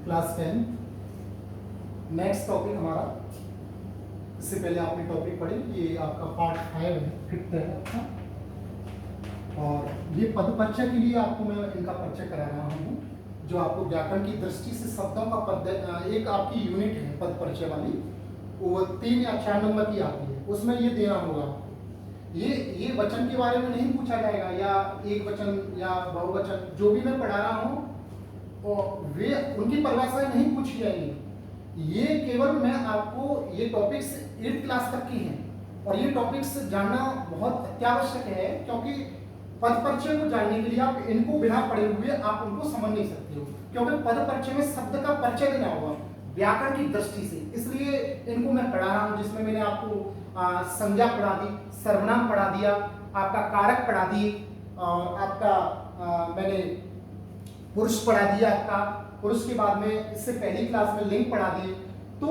Class 10 next topic हमारा, इससे पहले आपने टॉपिक पढ़े, ये आपका पार्ट 5 है, 5th है आपका। और ये पद परिचय के लिए आपको मैं इनका परिचय करा रहा हूँ, जो आपको व्याकरण की दृष्टि से शब्दों का पद, एक आपकी यूनिट है पद परिचय वाली, वो 3 या 4 नंबर की आती है, उसमें ये देना होगा। ये वचन के बारे में नहीं पूछा जाएगा, या एक वचन या बहुवचन, जो भी मैं पढ़ा रहा हूँ और वे उनकी परिभाषाएं नहीं पूछी जाएंगी। ये केवल मैं आपको ये टॉपिक्स 8th क्लास तक की हैं, और ये टॉपिक्स जानना बहुत अत्यावश्यक है, क्योंकि पद परिचय को जानने के लिए आप इनको बिना पढ़े हुए आप उनको समझ नहीं सकते हो, क्योंकि पद परिचय में शब्द का परिचय देना होगा व्याकरण की दृष्टि से। इसलिए इनको मैं पढ़ा रहा हूँ, जिसमें मैंने आपको संज्ञा पढ़ा दी, सर्वनाम पढ़ा दिया, आपका कारक पढ़ा दिए, और आपका मैंने पुरुष पढ़ा दिया, आपका पुरुष के बाद में इससे पहली क्लास में लिंग पढ़ा दिए। तो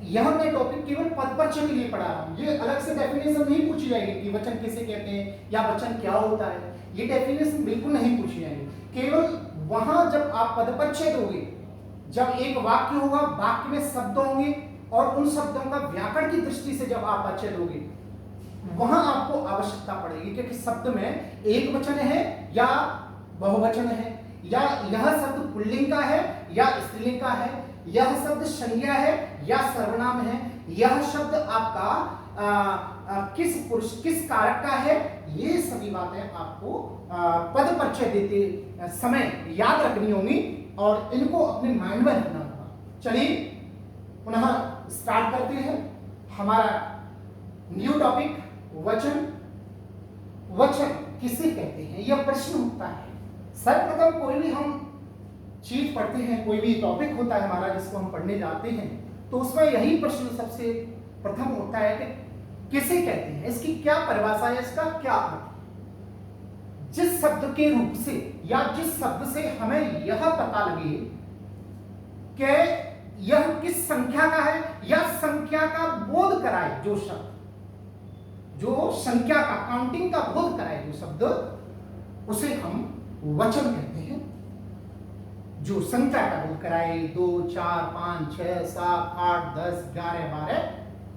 यह मैं टॉपिक केवल पद परिचय के लिए पढ़ा रहा हूँ। ये अलग से डेफिनेशन नहीं पूछी जाएगी कि वचन किसे कहते हैं या वचन क्या होता है, ये डेफिनेशन बिल्कुल नहीं पूछी जाएगी। केवल वहां जब आप पद परिचय दोगे, जब एक वाक्य होगा, वाक्य में शब्द होंगे, और उन शब्दों का व्याकरण की दृष्टि से जब आप परिचय दोगे, वहां आपको आवश्यकता पड़ेगी, क्योंकि शब्द में एक वचन है या बहुवचन है, या यह शब्द पुल्लिंग का है या स्त्रीलिंग का है, यह शब्द संज्ञा है या सर्वनाम है, यह शब्द आपका किस पुरुष किस कारक का है। ये सभी बातें आपको पद परिचय देते समय याद रखनी होंगी, और इनको अपने माइंड में रखना होगा। चलिए पुनः स्टार्ट करते हैं हमारा न्यू टॉपिक, वचन। वचन किसे कहते हैं, यह प्रश्न उठता है। सर्वप्रथम कोई भी हम चीज पढ़ते हैं, कोई भी टॉपिक होता है हमारा जिसको हम पढ़ने जाते हैं, तो उसमें यही प्रश्न सबसे प्रथम होता है कि किसे कहते हैं, इसकी क्या परिभाषा है, इसका क्या अर्थ। जिस शब्द के रूप से या जिस शब्द से हमें यह पता लगे कि यह किस संख्या का है, या संख्या का बोध कराए, जो शब्द जो संख्या का काउंटिंग का बोध कराए जो शब्द, उसे हम वचन कहते हैं। जो संख्या का बोध कराए, 2, 4, 5, 6, 7, 8, 10, 11, 12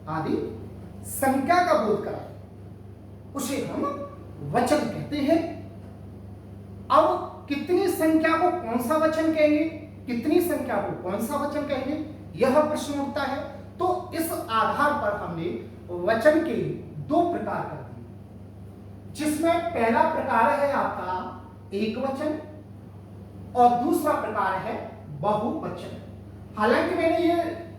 आदि संख्या का बोध कराए, उसे हम वचन कहते हैं। अब कितनी संख्या को कौन सा वचन कहेंगे, कितनी संख्या को कौन सा वचन कहेंगे, यह प्रश्न उठता है। तो इस आधार पर हमने वचन के 2 प्रकार कर दिए, जिसमें पहला प्रकार है आपका एक वचन, और दूसरा प्रकार है बहुवचन। हालांकि मैंने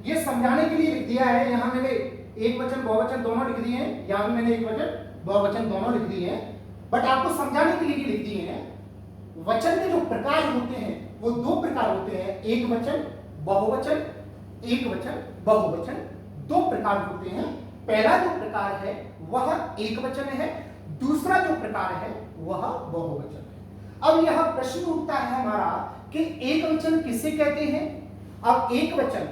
ये समझाने के लिए लिख दिया है, यहां मैंने एक वचन बहुवचन दोनों लिख दिए हैं, यहां मैंने एक वचन बहुवचन दोनों लिख दिए हैं, बट आपको समझाने के लिए लिख दिए हैं। वचन के जो प्रकार होते हैं वो 2 प्रकार होते हैं, एक वचन बहुवचन, एक वचन बहुवचन, 2 प्रकार होते हैं। पहला जो प्रकार है वह एक वचन है, दूसरा जो प्रकार है वह बहुवचन है। अब यह प्रश्न उठता है हमारा कि एक वचन किसे कहते हैं। अब एक वचन,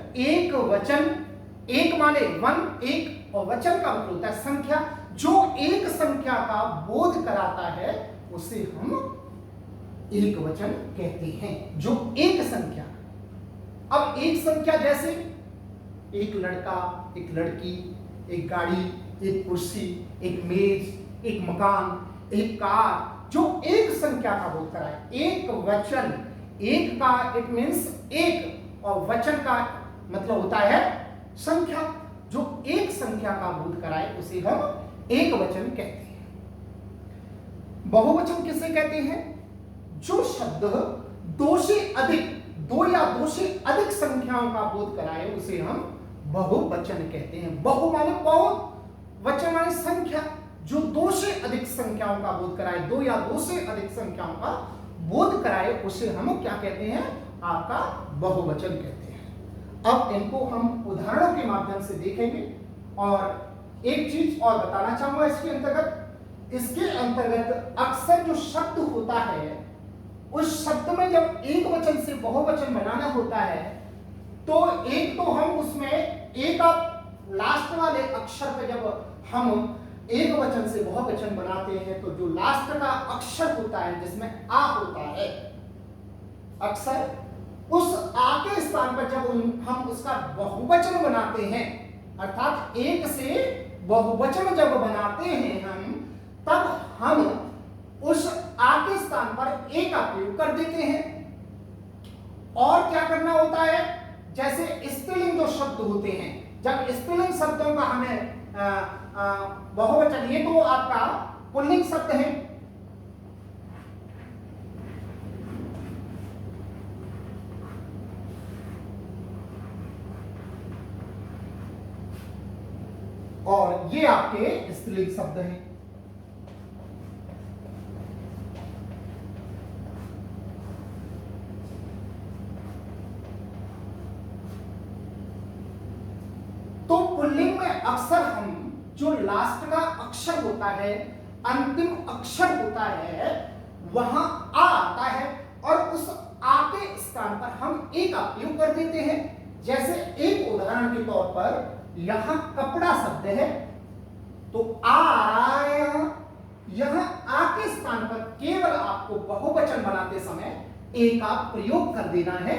एक माने 1, एक, और वचन का मतलब होता है संख्या। जो एक संख्या का बोध कराता है उसे हम एक वचन कहते हैं, जो एक संख्या। अब एक संख्या जैसे एक लड़का, एक लड़की, एक गाड़ी, एक कुर्सी, एक मेज, एक मकान, एक कार, जो एक संख्या का बोध कराए। एक वचन, एक का इट मींस एक, और वचन का मतलब होता है संख्या। जो एक संख्या का बोध कराए उसे हम एक वचन कहते हैं। बहुवचन किसे कहते हैं, जो शब्द 2 से अधिक, 2 या 2 से अधिक संख्याओं का बोध कराए उसे हम बहुवचन कहते हैं। बहु माने बहुत, वचन माने संख्या। जो 2 से अधिक संख्याओं का बोध कराए, 2 या 2 से अधिक संख्याओं का बोध कराए, उसे हम क्या कहते हैं, आपका बहुवचन कहते हैं। अब इनको हम उदाहरणों के माध्यम से देखेंगे, और एक चीज और बताना चाहूंगा इसके अंतर्गत अक्सर जो शब्द होता है, उस शब्द में जब एक वचन से बहुवचन बनाना होता है, तो एक तो हम उसमें एक लास्ट वाले अक्षर पे जब हम एक वचन से बहुवचन बनाते हैं, तो जो लास्ट का अक्षर होता है जिसमें आ होता है, अक्सर उस आ के स्थान पर जब हम उसका बहुवचन बनाते हैं, अर्थात एक से बहुवचन जब बनाते हैं हम, तब हम उस आ के स्थान पर ए का प्रयोग कर देते हैं। और क्या करना होता है, जैसे स्त्रीलिंग जो शब्द होते हैं, जब स्त्रीलिंग शब्दों का हमें बहुवचन, ये तो आपका पुल्लिंग शब्द है, और ये आपके स्त्रीलिंग शब्द हैं। तो पुल्लिंग में अक्सर हम जो लास्ट का अक्षर होता है, अंतिम अक्षर होता है, वहां आ आता है और उस आ के स्थान पर हम ए का प्रयोग कर देते हैं। जैसे एक उदाहरण के तौर पर यहां कपड़ा शब्द है, तो आ रहा है, यहां आ के स्थान पर केवल आपको बहुवचन बनाते समय ए का प्रयोग कर देना है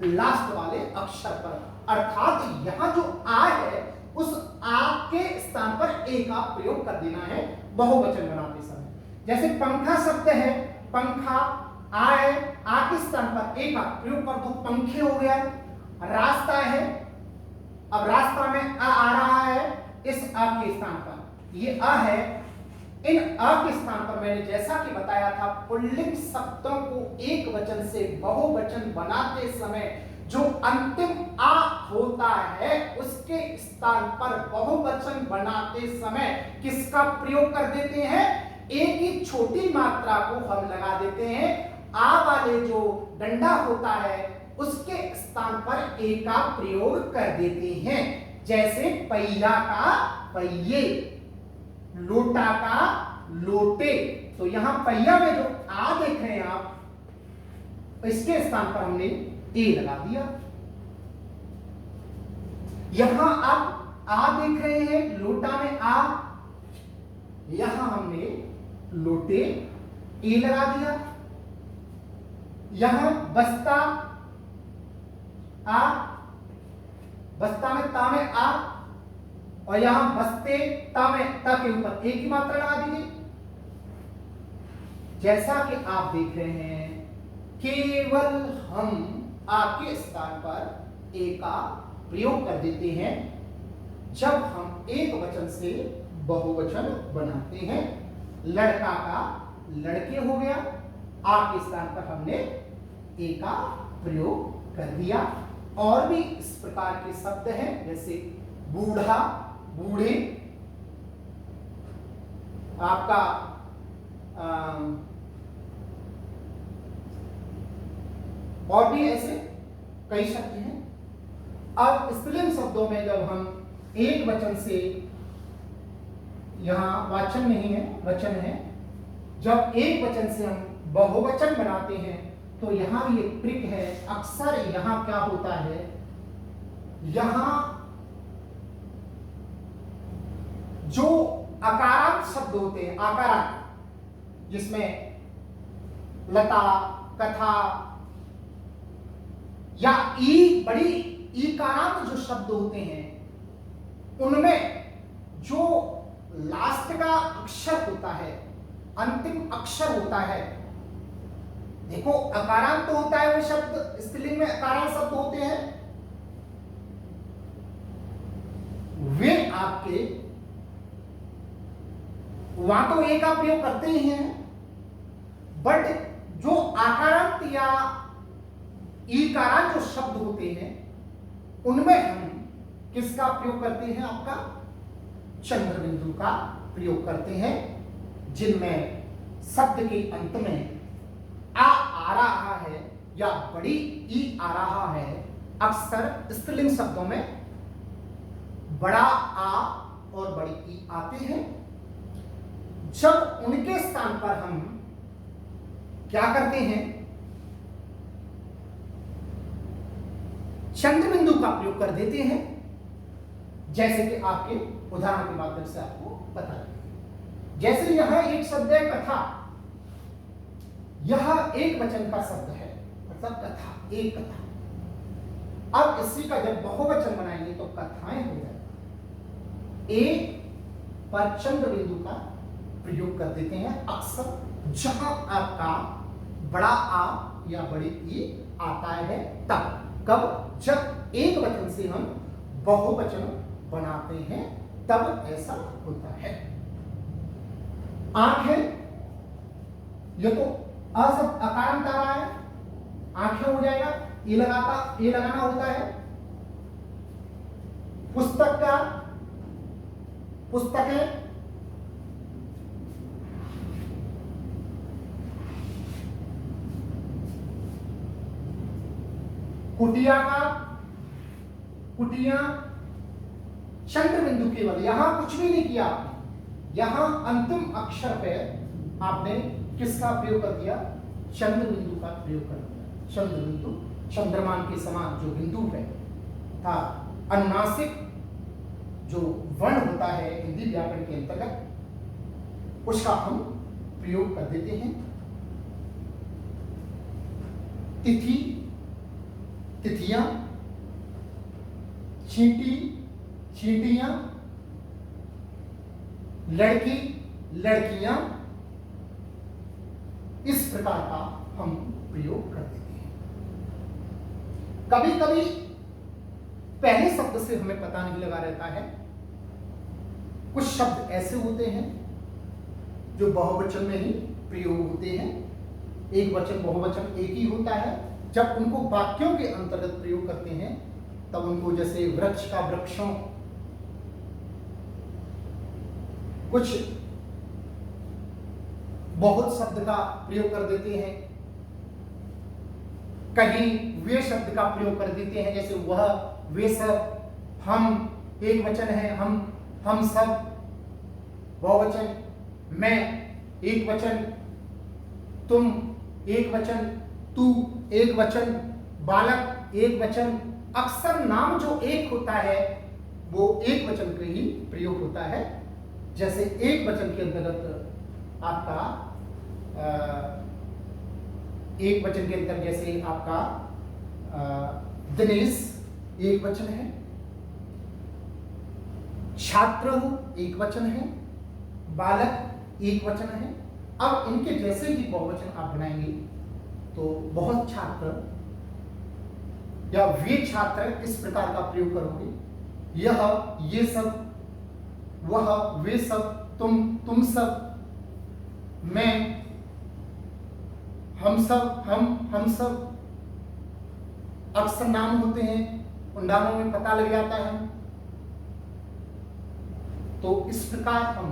लास्ट वाले अक्षर पर, अर्थात यहां जो आ है उस आ के स्थान पर ए का प्रयोग कर देना है बहुवचन बनाते समय। जैसे पंखा शब्द है, पंखा आ है, आ के स्थान पर ए का प्रयोग कर दो, पंखे हो गया। रास्ता है, अब रास्ता में आ रहा है इस आ के स्थान पर, ये आ है, इन आ के स्थान पर मैंने जैसा कि बताया था, पुल्लिंग शब्दों को एक वचन से बहुवचन बनाते समय जो अंतिम आ होता है उसके स्थान पर बहुवचन बनाते समय किसका प्रयोग कर देते हैं, ए की छोटी मात्रा को हम लगा देते हैं, आ वाले जो डंडा होता है उसके स्थान पर ए का प्रयोग कर देते हैं। जैसे पहिया का पहिए, लोटा का लोटे, तो यहां पहिया में जो आ देख रहे हैं आप, इसके स्थान पर हमने ए लगा दिया। यहां आप आ देख रहे हैं, लोटा में आ, यहां हमने लोटे ए लगा दिया। यहां बस्ता आ, बस्ता में ता में आ, और यहां बस्ते ता में ता के ऊपर ए की मात्रा लगा दीजिए। जैसा कि आप देख रहे हैं, केवल हम आ के स्थान पर ए का प्रयोग कर देते हैं जब हम एक वचन से बहुवचन बनाते हैं। लड़का का लड़के हो गया, आ के स्थान पर हमने ए का प्रयोग कर दिया। और भी इस प्रकार के शब्द हैं, जैसे बूढ़ा, बूढ़े, आपका और भी ऐसे कई शब्द हैं। अब स्त्रीलिंग शब्दों में जब हम एक वचन से, यहां वाचन नहीं है, वचन है, जब एक वचन से हम बहुवचन बनाते हैं तो यहां भी एक ट्रिक है। अक्सर यहां क्या होता है, यहां जो आकारांत शब्द होते हैं, आकारांत, जिसमें लता, कथा या ई, बड़ी ईकारांत जो शब्द होते हैं, उनमें जो लास्ट का अक्षर होता है, अंतिम अक्षर होता है, देखो अकारांत तो होता है वो शब्द, स्त्रीलिंग में अकारांत शब्द होते हैं, वे आपके वहां तो ए का प्रयोग करते ही हैं, बट जो आकारांत या ईकारांत जो शब्द होते हैं उनमें हम किसका प्रयोग करते हैं, आपका चंद्र बिंदु का प्रयोग करते हैं, जिनमें शब्द के अंत में आ रहा है या बड़ी ई आ रहा है। अक्सर स्त्रीलिंग शब्दों में बड़ा आ और बड़ी ई आते हैं। जब उनके स्थान पर हम क्या करते हैं, चंद्र बिंदु का प्रयोग कर देते हैं, जैसे कि आपके उदाहरण के माध्यम से आपको बता दें। जैसे यहां एक शब्द है कथा, यह एक वचन का शब्द है, मतलब कथा, एक कथा। अब इसी का जब बहुवचन बनाएंगे तो कथाएं हो जाएगी। एक पर चंद्र बिंदु का प्रयोग कर देते हैं अक्सर जहां आपका बड़ा आ या बड़ी ई आता है तब। कब? जब एक वचन से हम बहुवचन बनाते हैं तब ऐसा होता है। आंख है, ये तो अ सब अकारांत आ रहा है, आंखें हो जाएगा, ये लगाना होता है। पुस्तक का पुस्तकें, कुटिया का कुटिया, चंद्र बिंदु केवल, यहां कुछ भी नहीं किया आपने, यहां अंतिम अक्षर पे आपने किसका प्रयोग कर दिया? चंद्र बिंदु का प्रयोग कर दिया। चंद्र बिंदु चंद्रमान के समान जो बिंदु है था, अनुनासिक जो वर्ण होता है हिंदी व्याकरण के अंतर्गत, उसका हम प्रयोग कर देते हैं। तिथि, तिथियां, चींटी, चींटियां, लड़की, लड़कियां, इस प्रकार का हम प्रयोग कर देते हैं। कभी कभी पहले शब्द से हमें पता नहीं लगा रहता है, कुछ शब्द ऐसे होते हैं जो बहुवचन में ही प्रयोग होते हैं। एक वचन बहुवचन एक ही होता है, जब उनको वाक्यों के अंतर्गत प्रयोग करते हैं तब उनको, जैसे वृक्ष का वृक्षों, कुछ बहुत शब्द का प्रयोग कर देते हैं, कहीं वे शब्द का प्रयोग कर देते हैं, जैसे वह, वे सब, हम एक वचन है, हम सब बहुवचन, मैं एक वचन, तुम एक वचन, तू एक वचन, बालक एक वचन। अक्सर नाम जो एक होता है वो एक वचन का ही प्रयोग होता है। जैसे एक वचन के अंतर्गत आपका एक वचन के अंदर जैसे आपका दिनेश एक वचन है, छात्र एक वचन है, बालक एक वचन है। अब इनके जैसे ही बहुवचन आप बनाएंगे तो बहुत छात्र या वे छात्र इस प्रकार का प्रयोग करोगे, यह, ये सब, वह, वे सब, तुम सब, मैं, हम सब, हम सब। अक्सर नाम होते हैं, उन नामों में पता लग जाता है। तो इस प्रकार हम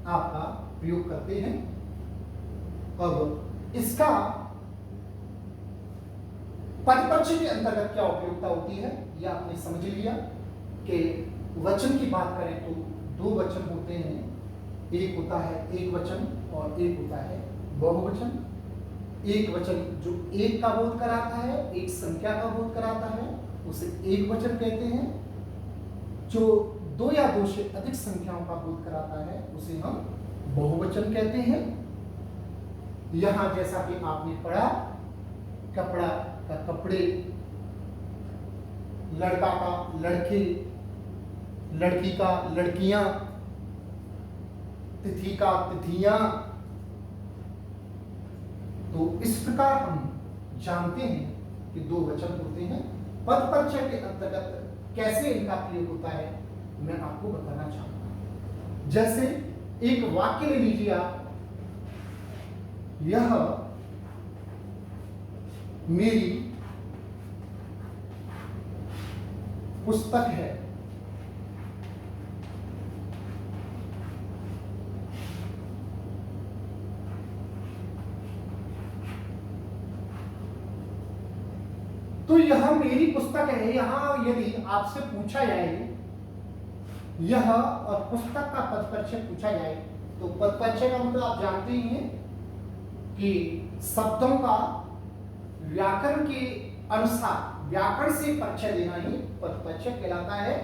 आपका प्रयोग करते हैं। अब इसका पदपक्ष के अंतर्गत क्या उपयोगिता होती है यह आपने समझ लिया कि वचन की बात करें तो दो वचन होते हैं, एक होता है एक वचन और एक होता है बहुवचन। एक वचन जो एक का बोध कराता है, एक संख्या का बोध कराता है, उसे एक वचन कहते हैं। जो दो या दो से अधिक संख्याओं का बोध कराता है उसे हम बहुवचन कहते हैं। यहां जैसा कि आपने पढ़ा, कपड़ा का कपड़े, लड़का का लड़के, लड़की का लड़कियां, तिथि का तिथियां। तो इस प्रकार हम जानते हैं कि दो वचन होते हैं। पदपरिचय के अंतर्गत कैसे इनका प्रयोग होता है मैं आपको बताना चाहूंगा। जैसे एक वाक्य ले लीजिए आप, यह मेरी पुस्तक है। तो यह मेरी पुस्तक है। यहां यदि आपसे पूछा जाए, यह और पुस्तक का पदपरिचय पूछा जाए तो पदपरिचय का मतलब आप जानते ही हैं कि शब्दों का व्याकरण के अनुसार व्याकरण से परिचय देना ही पदपरिचय कहलाता है।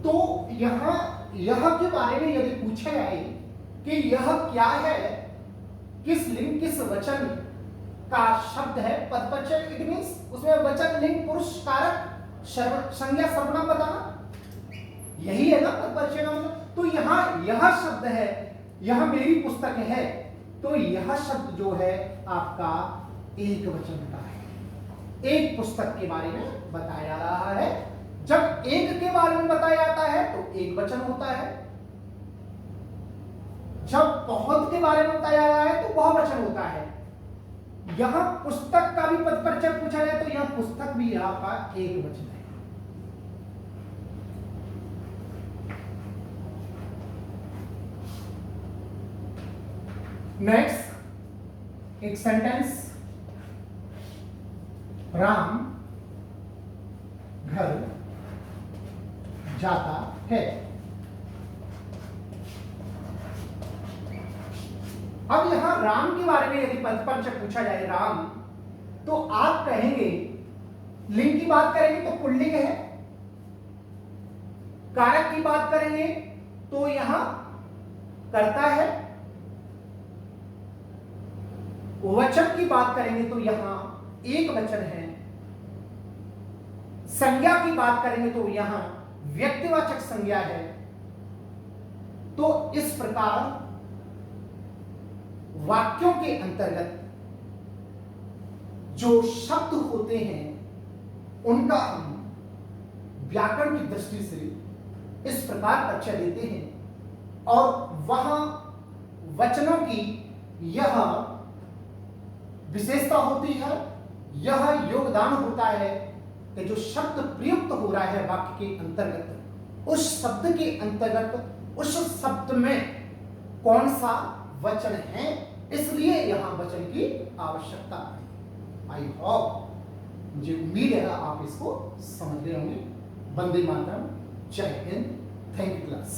तो यहां यह के बारे में यदि पूछा जाए कि यह क्या है, किस लिंग किस वचन का शब्द है, पदपरिचय, इट मींस उसमें वचन लिंग पुरुष कारक संज्ञा सर्वनाम बताना, यही है ना पदपरिचय का मतलब। तो यहाँ यह शब्द है, यह मेरी पुस्तक है, तो यह शब्द जो है आपका एक वचन का है। एक पुस्तक के बारे में बताया जा रहा है। जब एक के बारे में बताया जाता है तो एक वचन होता है, जब बहुत के बारे में बताया जा रहा है तो बहुवचन होता है। यहां पुस्तक का भी पदपरिचय पूछा जाए तो यह पुस्तक भी आपका एक वचन है। नेक्स्ट एक सेंटेंस, राम घर जाता है। अब यहां राम के बारे में यदि पदपरिचय पूछा जाए राम, तो आप कहेंगे, लिंग की बात करेंगे तो पुल्लिंग है, कारक की बात करेंगे तो यहां कर्ता है, वचन की बात करेंगे तो यहां एक वचन है, संज्ञा की बात करेंगे तो यहां व्यक्तिवाचक संज्ञा है। तो इस प्रकार वाक्यों के अंतर्गत जो शब्द होते हैं उनका हम व्याकरण की दृष्टि से इस प्रकार परिचय देते हैं, और वहां वचनों की यह विशेषता होती है, यह योगदान होता है कि जो शब्द प्रयुक्त हो रहा है वाक्य के अंतर्गत, उस शब्द के अंतर्गत उस शब्द में कौन सा वचन है, इसलिए यहां वचन की आवश्यकता है। आई होप, मुझे उम्मीद है आप इसको समझ रहे होंगे। वंदे मातरम, जय हिंद, थैंक यू क्लास।